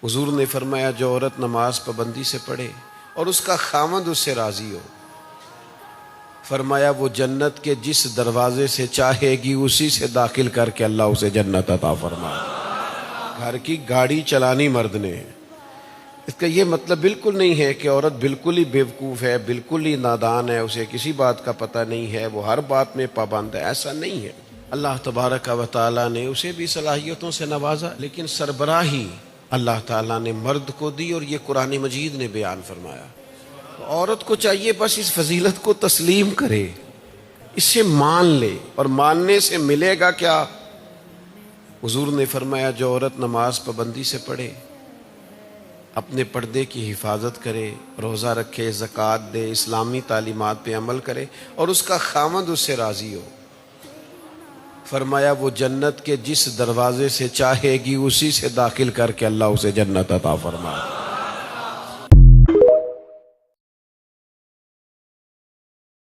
حضور نے فرمایا جو عورت نماز پابندی سے پڑھے اور اس کا خاوند اس سے راضی ہو، فرمایا وہ جنت کے جس دروازے سے چاہے گی اسی سے داخل کر کے اللہ اسے جنت عطا فرمائے۔ گھر کی گاڑی چلانی مرد نے ہے۔ اس کا یہ مطلب بالکل نہیں ہے کہ عورت بالکل ہی بیوقوف ہے، بالکل ہی نادان ہے، اسے کسی بات کا پتہ نہیں ہے، وہ ہر بات میں پابند ہے، ایسا نہیں ہے۔ اللہ تبارک و تعالیٰ نے اسے بھی صلاحیتوں سے نوازا، لیکن سربراہی اللہ تعالیٰ نے مرد کو دی، اور یہ قرآن مجید نے بیان فرمایا۔ عورت کو چاہیے بس اس فضیلت کو تسلیم کرے، اسے مان لے، اور ماننے سے ملے گا کیا؟ حضور نے فرمایا جو عورت نماز پابندی سے پڑھے، اپنے پردے کی حفاظت کرے، روزہ رکھے، زکوٰۃ دے، اسلامی تعلیمات پہ عمل کرے، اور اس کا خاوند اس سے راضی ہو، فرمایا وہ جنت کے جس دروازے سے چاہے گی اسی سے داخل کر کے اللہ اسے جنت عطا فرمائے۔